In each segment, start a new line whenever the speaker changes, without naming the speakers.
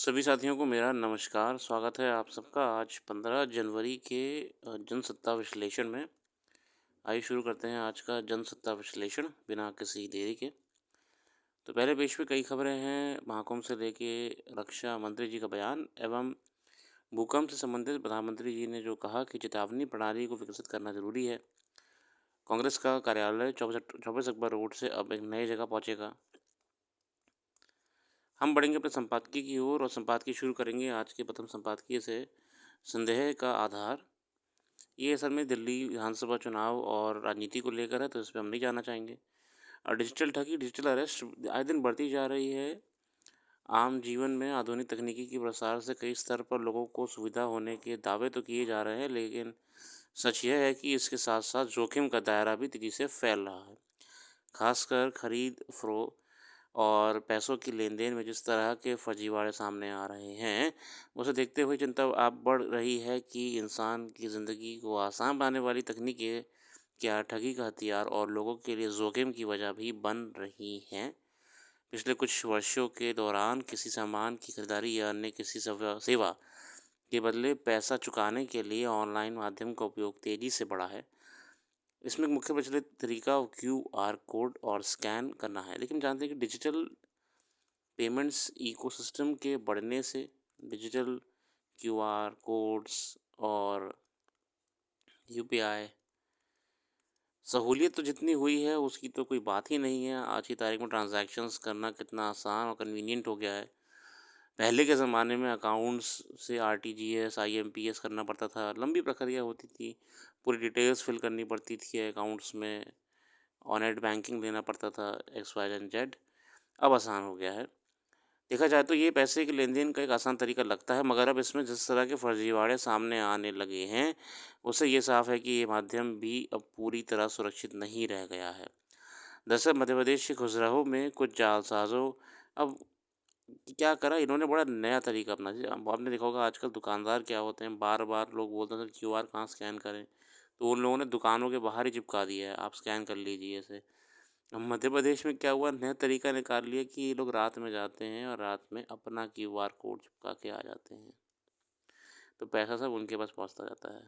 सभी साथियों को मेरा नमस्कार, स्वागत है आप सबका आज 15 जनवरी के जनसत्ता विश्लेषण में। आइए शुरू करते हैं आज का जनसत्ता विश्लेषण बिना किसी देरी के। तो पहले पेज पे कई खबरें हैं, महाकुंभ से लेके रक्षा मंत्री जी का बयान एवं भूकंप से संबंधित प्रधानमंत्री जी ने जो कहा कि चेतावनी प्रणाली को विकसित करना जरूरी है। कांग्रेस का कार्यालय 24 अकबर रोड से अब एक नई जगह पहुंचेगा। हम बढ़ेंगे अपने संपादकीय की ओर और संपादकीय शुरू करेंगे आज के प्रथम संपादकीय से, संदेह का आधार। ये असल में दिल्ली विधानसभा चुनाव और राजनीति को लेकर है, तो इस पे हम नहीं जाना चाहेंगे। और डिजिटल ठगी, डिजिटल अरेस्ट आए दिन बढ़ती जा रही है। आम जीवन में आधुनिक तकनीकी के प्रसार से कई स्तर पर लोगों को सुविधा होने के दावे तो किए जा रहे हैं, लेकिन सच यह है कि इसके साथ साथ जोखिम का दायरा भी तेजी से फैल रहा है। खासकर खरीद फरोख्त और पैसों की लेन-देन में जिस तरह के फर्जीवाड़े सामने आ रहे हैं, उसे देखते हुए चिंता अब बढ़ रही है कि इंसान की ज़िंदगी को आसान बनाने वाली तकनीकें क्या ठगी का हथियार और लोगों के लिए जोखिम की वजह भी बन रही हैं। पिछले कुछ वर्षों के दौरान किसी सामान की खरीदारी या अन्य किसी सेवा के बदले पैसा चुकाने के लिए ऑनलाइन माध्यम का उपयोग तेज़ी से बढ़ा है। इसमें मुख्य प्रचलित तरीका क्यूआर कोड और स्कैन करना है, लेकिन जानते हैं कि डिजिटल पेमेंट्स इकोसिस्टम के बढ़ने से डिजिटल क्यूआर कोड्स और यूपीआई सहूलियत तो जितनी हुई है उसकी तो कोई बात ही नहीं है। आज की तारीख में ट्रांजैक्शंस करना कितना आसान और कन्वीनियंट हो गया है। पहले के ज़माने में अकाउंट्स से आरटीजीएस आईएमपीएस करना पड़ता था, लंबी प्रक्रिया होती थी, पूरी डिटेल्स फिल करनी पड़ती थी अकाउंट्स में, और नेट बैंकिंग लेना पड़ता था, एक्स वाई एंड जेड। अब आसान हो गया है। देखा जाए तो ये पैसे के लेन-देन का एक आसान तरीका लगता है, मगर अब इसमें जिस तरह के फर्जीवाड़े सामने आने लगे हैं, उससे ये साफ है कि ये माध्यम भी अब पूरी तरह सुरक्षित नहीं रह गया है। दरअसल मध्य प्रदेश के खजुराहो में कुछ जालसाज़ों अब क्या करा, इन्होंने बड़ा नया तरीका अपना दिया। अब आपने देखा होगा आजकल दुकानदार क्या होते हैं, बार-बार लोग बोलते हैं सर क्यूआर कहाँ स्कैन करें, तो उन लोगों ने दुकानों के बाहर ही चिपका दिया है, आप स्कैन कर लीजिए इसे। अब मध्य प्रदेश में क्या हुआ, नया तरीका निकाल लिया कि ये लोग रात में जाते हैं और रात में अपना क्यूआर कोड चिपका के आ जाते हैं, तो पैसा सब उनके पास पहुंचता जाता है।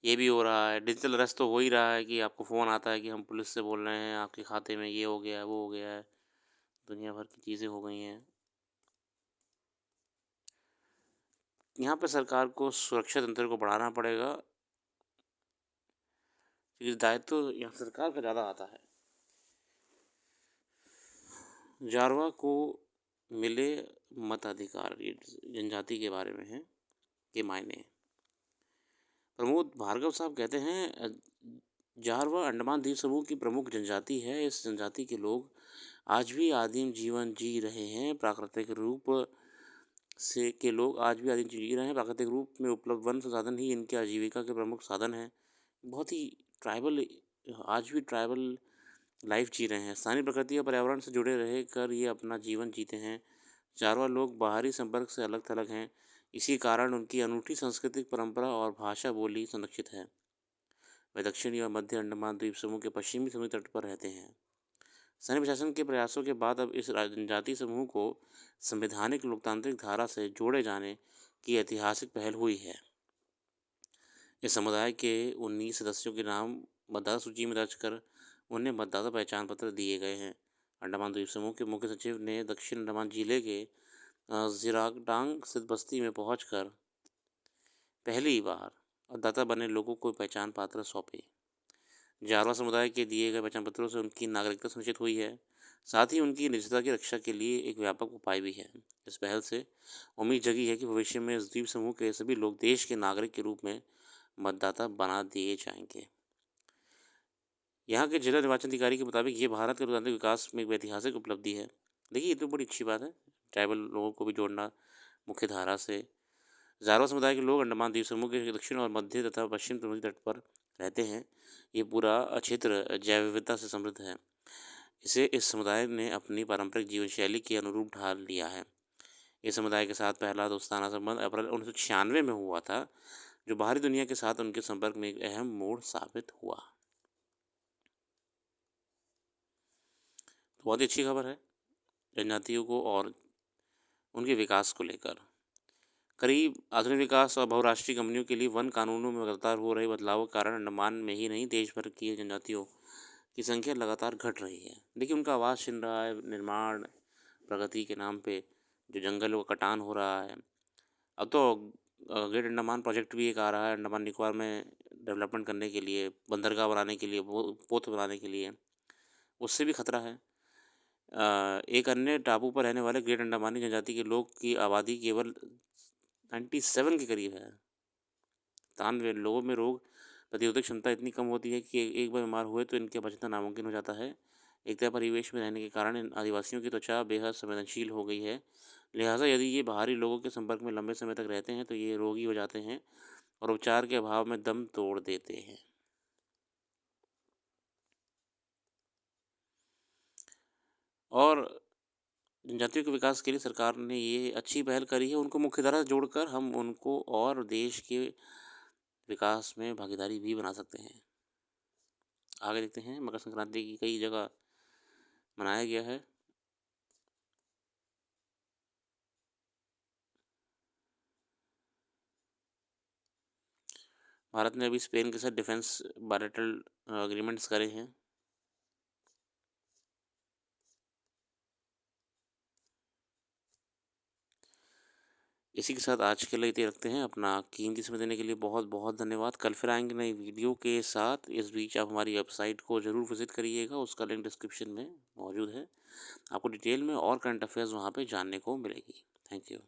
ये भी हो रहा है, डिजिटल अरेस्ट तो हो ही रहा है कि आपको फ़ोन आता है कि हम पुलिस से बोल रहे हैं, आपके खाते में ये हो गया है, वो हो गया है, दुनिया भर की चीज़ें हो गई हैं। यहाँ पे सरकार को सुरक्षा तंत्र को बढ़ाना पड़ेगा, क्योंकि दायित्व तो यहाँ सरकार का ज़्यादा आता है। जारवा को मिले मताधिकार, ये जनजाति के बारे में है, के मायने। प्रमोद भार्गव साहब कहते हैं, जारवा अंडमान द्वीप समूह की प्रमुख जनजाति है। इस जनजाति के लोग आज भी आदिम जीवन जी रहे हैं। प्राकृतिक रूप से के लोग आज भी आदिम जी रहे हैं। प्राकृतिक रूप में उपलब्ध वन संसाधन ही इनकी आजीविका के प्रमुख साधन हैं। बहुत ही ट्राइबल, आज भी ट्राइबल लाइफ जी रहे हैं। स्थानीय प्रकृति और पर्यावरण से जुड़े रह कर ये अपना जीवन जीते हैं। जारवा लोग बाहरी संपर्क से अलग थलग हैं, इसी कारण उनकी अनूठी सांस्कृतिक परंपरा और भाषा बोली संरक्षित है। वे दक्षिणी और मध्य अंडमान द्वीप समूह के पश्चिमी समुद्री तट पर रहते हैं। स्थानीय प्रशासन के प्रयासों के बाद अब इस जनजातीय समूह को संवैधानिक लोकतांत्रिक धारा से जोड़े जाने की ऐतिहासिक पहल हुई है। इस समुदाय के 19 सदस्यों के नाम मतदाता सूची में दर्ज कर उन्हें मतदाता पहचान पत्र दिए गए हैं। अंडमान द्वीप समूह के मुख्य सचिव ने दक्षिण अंडमान जिले के जिरागडांग स्थित बस्ती में पहुंचकर पहली बार मतदाता बने लोगों को पहचान पत्र सौंपे। जारवा समुदाय के दिए गए पहचान पत्रों से उनकी नागरिकता सुनिश्चित हुई है, साथ ही उनकी निजता की रक्षा के लिए एक व्यापक उपाय भी है। इस पहल से उम्मीद जगी है कि भविष्य में इस द्वीप समूह के सभी लोग देश के नागरिक के रूप में मतदाता बना दिए जाएंगे। यहाँ के जिला निर्वाचन अधिकारी के मुताबिक ये भारत के लोकतांत्रिक विकास में एक ऐतिहासिक उपलब्धि है। देखिए ये तो बड़ी अच्छी बात है, ट्राइबल लोगों को भी जोड़ना मुख्य धारा से। जारवा समुदाय के लोग अंडमान द्वीप समूह के दक्षिण और मध्य तथा पश्चिम समुद्री तट पर रहते हैं। ये पूरा क्षेत्र जैव विविधता से समृद्ध है। इसे इस समुदाय ने अपनी पारंपरिक जीवन शैली के अनुरूप ढाल लिया है। इस समुदाय के साथ पहला दोस्ताना संबंध अप्रैल 1996 में हुआ था, जो बाहरी दुनिया के साथ उनके संपर्क में एक अहम मोड़ साबित हुआ। तो बहुत ही अच्छी खबर है जनजातियों को और उनके विकास को लेकर। करीब आधुनिक विकास और बहुराष्ट्रीय कंपनियों के लिए वन कानूनों में लगातार हो रहे बदलावों के कारण अंडमान में ही नहीं देश भर की जनजातियों की संख्या लगातार घट रही है। देखिए उनका आवाज़ छिन रहा है, निर्माण प्रगति के नाम पे जो जंगलों का कटान हो रहा है। अब तो ग्रेट अंडमान प्रोजेक्ट भी एक आ रहा है अंडमान निकोबार में डेवलपमेंट करने के लिए, बंदरगाह बनाने के लिए, पोत बनाने के लिए, उससे भी खतरा है। एक अन्य टापू पर रहने वाले ग्रेट अंडमानी जनजाति के लोग की आबादी केवल 97 के करीब है। 93 लोगों में रोग प्रतिरोधक क्षमता इतनी कम होती है कि एक बार बीमार हुए तो इनके बचना नामुमकिन हो जाता है। एक तय परिवेश में रहने के कारण इन आदिवासियों की त्वचा बेहद संवेदनशील हो गई है। लिहाजा यदि ये बाहरी लोगों के संपर्क में लंबे समय तक रहते हैं तो ये रोगी हो जाते हैं और उपचार के अभाव में दम तोड़ देते हैं। और जनजातियों के विकास के लिए सरकार ने ये अच्छी पहल करी है, उनको मुख्यधारा जोड़कर हम उनको और देश के विकास में भागीदारी भी बना सकते हैं। आगे देखते हैं, मकर संक्रांति की कई जगह मनाया गया है। भारत ने अभी स्पेन के साथ डिफेंस बायलैटरल एग्रीमेंट्स करे हैं। इसी के साथ आज के लिए इतना रखते हैं। अपना कीमती समय देने के लिए बहुत बहुत धन्यवाद। कल फिर आएंगे नई वीडियो के साथ। इस बीच आप हमारी वेबसाइट को ज़रूर विजिट करिएगा, उसका लिंक डिस्क्रिप्शन में मौजूद है। आपको डिटेल में और करंट अफेयर्स वहाँ पे जानने को मिलेगी। Thank you.